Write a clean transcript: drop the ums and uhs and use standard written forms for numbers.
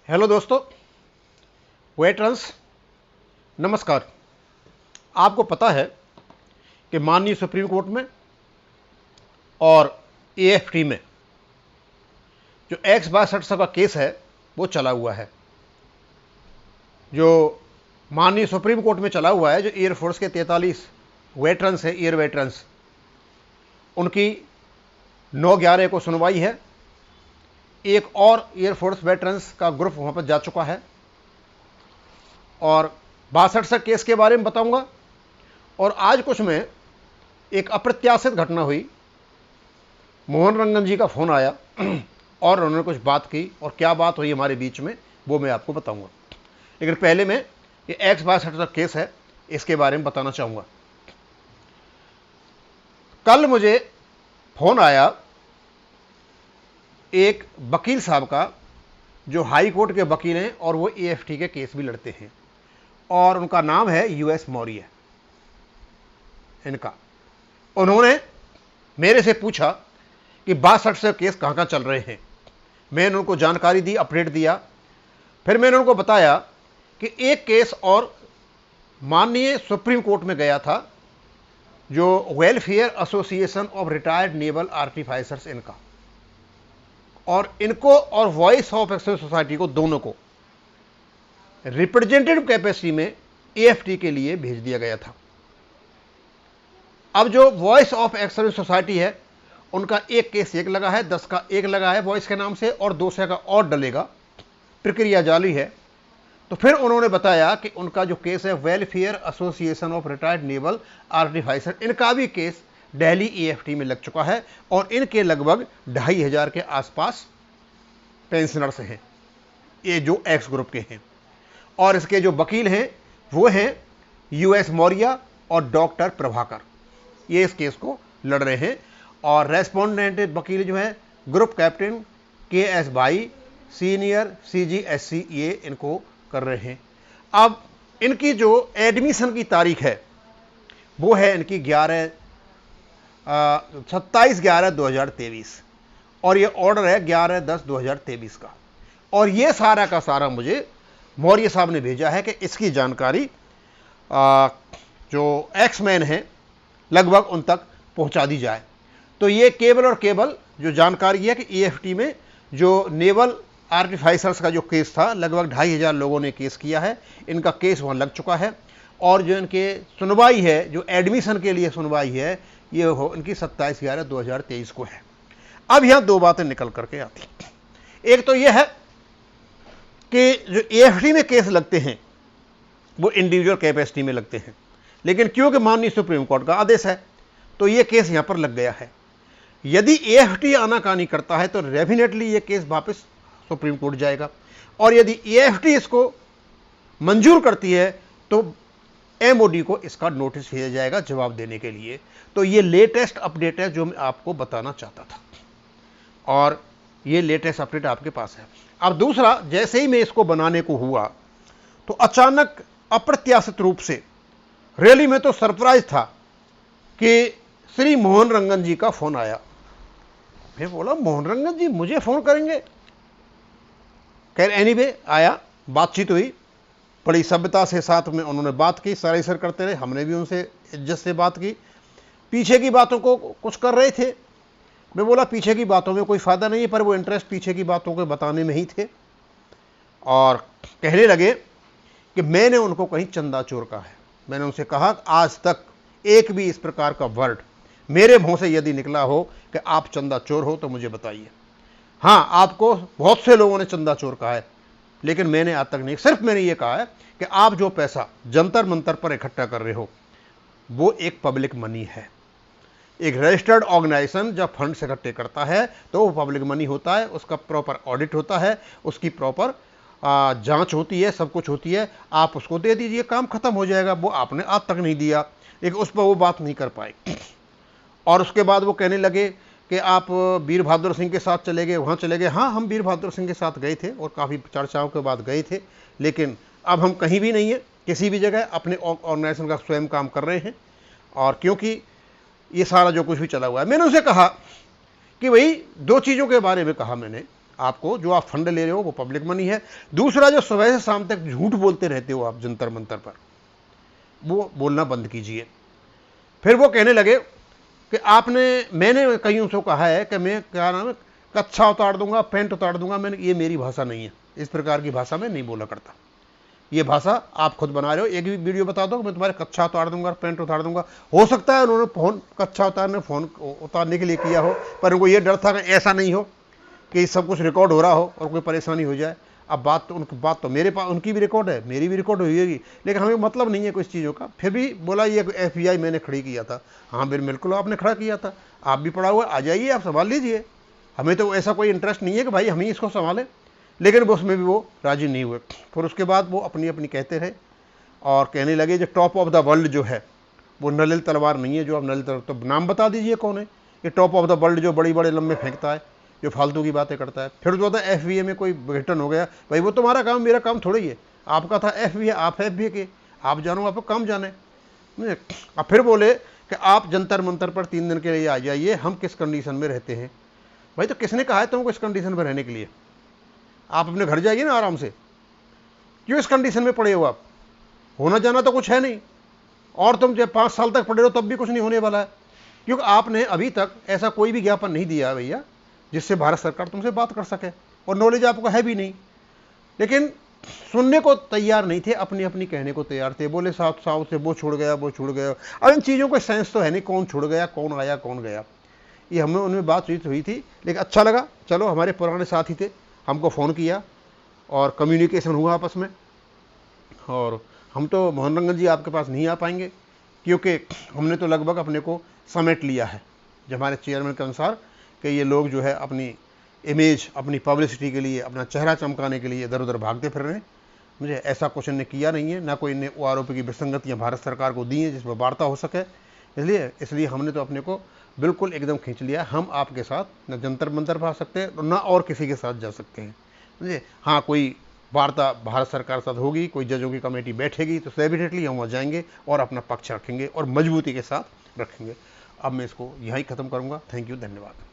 Hello दोस्तों, veterans नमस्कार। आपको पता है कि माननीय सुप्रीम कोर्ट में और एएफटी में जो X-62 का केस है वो चला हुआ है। जो माननीय सुप्रीम कोर्ट में चला हुआ है, जो एयरफोर्स के 43 वेटरन्स हैं, एयर वेटरन्स, उनकी 9/11 को सुनवाई है। एक और एयरफोर्स वेटरन्स का ग्रुप वहां पर जा चुका है और 62 केस के बारे में बताऊंगा। और आज कुछ में एक अप्रत्याशित घटना हुई। मोहन रंगन जी का फोन आया और उन्होंने कुछ बात की, और क्या बात हुई हमारे बीच में वो मैं आपको बताऊंगा। लेकिन पहले मैं ये X-62 केस है, इसके बारे में बताना चाहूंगा। कल मुझे फोन आया एक वकील साहब का, जो हाई कोर्ट के वकील हैं और वो एएफटी के केस भी लड़ते हैं, और उनका नाम है यूएस मौर्य इनका। उन्होंने मेरे से पूछा कि 62 केस कहाँ कहाँ चल रहे हैं। मैंने उनको जानकारी दी, अपडेट दिया। फिर मैंने उनको बताया कि एक केस और माननीय सुप्रीम कोर्ट में गया था, जो welfare association of retired naval artificers इनका, और इनको और वॉइस ऑफ एक्सचेंज सोसाइटी को, दोनों को रिप्रेजेंटेटिव कैपेसिटी में एएफटी के लिए भेज दिया गया था। अब जो वॉइस ऑफ एक्सचेंज सोसाइटी है, उनका एक केस एक लगा है, 10 का एक लगा है वॉइस के नाम से, और 200 का और डलेगा। प्रक्रिया जारी है। तो फिर उन्होंने बताया कि उनका जो केस है welfare association of retired naval artificer, इनका भी केस दिल्ली एएफटी में लग चुका है, और इनके लगभग 2500 के आसपास पेंशनर्स हैं, ये जो एक्स ग्रुप के हैं। और इसके जो वकील हैं वो हैं यूएस मौर्य और डॉक्टर प्रभाकर, ये इस केस को लड़ रहे हैं। और रेस्पोंडेंट वकील जो है ग्रुप कैप्टन KS भाई, सीनियर CGSC, ये इनको कर रहे हैं। अब इनकी जो एडमिशन की तारीख है वो है इनकी 27/11/2023, और ये ऑर्डर है 11/10/2023 का। और ये सारा का सारा मुझे मौर्य साहब ने भेजा है कि इसकी जानकारी जो एक्समैन हैं लगभग उन तक पहुंचा दी जाए। तो ये केवल और केवल जो जानकारी है कि एएफटी में जो नेवल आर्टिफाइसर्स का जो केस था, लगभग 2500 लोगों ने केस किया है, इनका केस वहां लग चुका है। और जो इनके सुनवाई है, जो एडमिशन के लिए सुनवाई है, ये हो इनकी 27/11/2023 को है। अब यहां दो बातें निकल करके आती। एक तो यह है कि जो एएफटी में केस लगते हैं वो इंडिविजुअल कैपेसिटी में लगते हैं, लेकिन क्योंकि माननीय सुप्रीम कोर्ट का आदेश है तो ये केस यहां पर लग गया है। यदि एएफटी आनाकानी करता है तो डेफिनेटली ये केस वापस सुप्रीम कोर्ट जाएगा, और यदि एएफटी इसको मंजूर करती है तो एमओडी को इसका नोटिस भेजा जाएगा जवाब देने के लिए। तो ये लेटेस्ट अपडेट है जो मैं आपको बताना चाहता था, और ये लेटेस्ट अपडेट आपके पास है। अब दूसरा, जैसे ही मैं इसको बनाने को हुआ तो अचानक अप्रत्याशित रूप से, रियली मैं तो सरप्राइज था कि श्री मोहन रंगन जी का फोन आया। मैं बोला मोहन रंगन जी मुझे फोन करेंगे? खैर एनीवे आया, बातचीत हुई, बड़ी सभ्यता से साथ में उन्होंने बात की, सर सर करते रहे, हमने भी उनसे इज्जत से बात की। पीछे की बातों को कुछ कर रहे थे। मैं बोला पीछे की बातों में कोई फायदा नहीं है, पर वो इंटरेस्ट पीछे की बातों को बताने में ही थे। और कहने लगे कि मैंने उनको कहीं चंदा चोर कहा है। मैंने उनसे कहा आज तक एक भी इस प्रकार का वर्ड मेरे मुंह से यदि निकला हो कि आप चंदा चोर हो तो मुझे बताइए। हाँ, आपको बहुत से लोगों ने चंदा चोर कहा है, लेकिन मैंने आज तक नहीं। सिर्फ मैंने ये कहा है कि आप जो पैसा जंतर मंतर पर इकट्ठा कर रहे हो वो एक पब्लिक मनी है। एक रजिस्टर्ड ऑर्गेनाइजेशन जब फंड इकट्ठे करता है तो वो पब्लिक मनी होता है, उसका प्रॉपर ऑडिट होता है, उसकी प्रॉपर जांच होती है, सब कुछ होती है। आप उसको दे दीजिए, काम खत्म हो जाएगा। वो आपने आज तक नहीं दिया, लेकिन उस पर वो बात नहीं कर पाए। और उसके बाद वो कहने लगे कि आप वीर बहादुर सिंह के साथ चले गए, वहाँ चले गए। हाँ, हम वीर बहादुर सिंह के साथ गए थे और काफ़ी चर्चाओं के बाद गए थे, लेकिन अब हम कहीं भी नहीं है, किसी भी जगह अपने ऑर्गेनाइजेशन का स्वयं काम कर रहे हैं। और क्योंकि ये सारा जो कुछ भी चला हुआ है, मैंने उसे कहा कि भाई दो चीज़ों के बारे में कहा मैंने आपको जो आप फंड ले रहे हो वो पब्लिक मनी है। दूसरा, जो सुबह से शाम तक झूठ बोलते रहते हो आप जंतर मंतर पर, वो बोलना बंद कीजिए। फिर वो कहने लगे कि मैंने कईयों से कहा है कि मैं क्या नाम है कच्छा उतार दूंगा, पैंट उतार दूंगा। ये मेरी भाषा नहीं है, इस प्रकार की भाषा में नहीं बोला करता। ये भाषा आप खुद बना रहे हो। एक भी वीडियो बता दो कि मैं तुम्हारे कच्छा उतार दूंगा, पैंट उतार दूंगा। हो सकता है उन्होंने फोन कच्छा फोन उतारने के लिए किया हो, पर उनको ये डर था कि ऐसा नहीं हो कि सब कुछ रिकॉर्ड हो रहा हो और कोई परेशानी हो जाए। अब बात तो मेरे पास, उनकी भी रिकॉर्ड है, मेरी भी रिकॉर्ड हुई होगी, लेकिन हमें मतलब नहीं है कुछ चीज़ों का। फिर भी बोला ये FBI मैंने खड़ी किया था। हाँ बिल्कुल आपने खड़ा किया था, आप भी पड़ा हुआ, आ जाइए आप संभाल लीजिए। हमें तो ऐसा कोई इंटरेस्ट नहीं है कि भाई हम ही इसको संभालें, लेकिन उसमें भी वो राजी नहीं हुए। फिर उसके बाद वो अपनी अपनी कहते रहे और कहने लगे जो टॉप ऑफ द वर्ल्ड जो है वो नलिल तलवार नहीं है। जो आप नलिल तलवार, तो नाम बता दीजिए कौन है ये टॉप ऑफ द वर्ल्ड जो बड़ी बड़े लंबे फेंकता है, जो फालतू की बातें करता है। फिर जो था FBA में कोई रिटर्न हो गया, भाई वो तुम्हारा काम, मेरा काम थोड़ी है। आपका था FBA, आप FBA के, आप जानो, आपको काम जाने। अब फिर बोले कि आप जंतर मंतर पर 3 दिन के लिए आ जाइए, हम किस कंडीशन में रहते हैं। भाई तो किसने कहा है तुमको इस कंडीशन में रहने के लिए? आप अपने घर जाइए ना आराम से, क्यों इस कंडीशन में पड़े हो आप? होना जाना तो कुछ है नहीं, और तुम जब 5 साल तक पड़े हो तब भी कुछ नहीं होने वाला है, क्योंकि आपने अभी तक ऐसा कोई भी ज्ञापन नहीं दिया भैया जिससे भारत सरकार तुमसे बात कर सके, और नॉलेज आपको है भी नहीं। लेकिन सुनने को तैयार नहीं थे, अपनी अपनी कहने को तैयार थे। बोले साफ साफ से वो छुड़ गया, वो छुड़ गया। अब इन चीज़ों को सेंस तो है नहीं, कौन छुड़ गया, कौन आया, कौन गया। ये हमें उनमें बातचीत हुई थी, लेकिन अच्छा लगा। चलो, हमारे पुराने साथी थे, हमको फ़ोन किया और कम्युनिकेशन हुआ आपस में। और हम तो मोहन रंगन जी आपके पास नहीं आ पाएंगे, क्योंकि हमने तो लगभग अपने को समेट लिया है जो हमारे चेयरमैन के अनुसार, कि ये लोग जो है अपनी इमेज, अपनी पब्लिसिटी के लिए, अपना चेहरा चमकाने के लिए इधर उधर भागते फिर रहे हैं। मुझे ऐसा कुछ इन्हें किया नहीं है, ना कोई इन्हें वो आरोप की विसंगतियाँ भारत सरकार को दी हैं जिसमें वार्ता हो सके। इसलिए हमने तो अपने को बिल्कुल एकदम खींच लिया। हम आपके साथ न जंतर मंतर पर आ सकते हैं, ना और किसी के साथ जा सकते हैं। समझे? हाँ, कोई वार्ता भारत सरकार के साथ होगी, कोई जजों की कमेटी बैठेगी, तो डेफिनेटली हम वहाँ जाएंगे और अपना पक्ष रखेंगे और मजबूती के साथ रखेंगे। अब मैं इसको यहीं ख़त्म करूँगा। थैंक यू, धन्यवाद।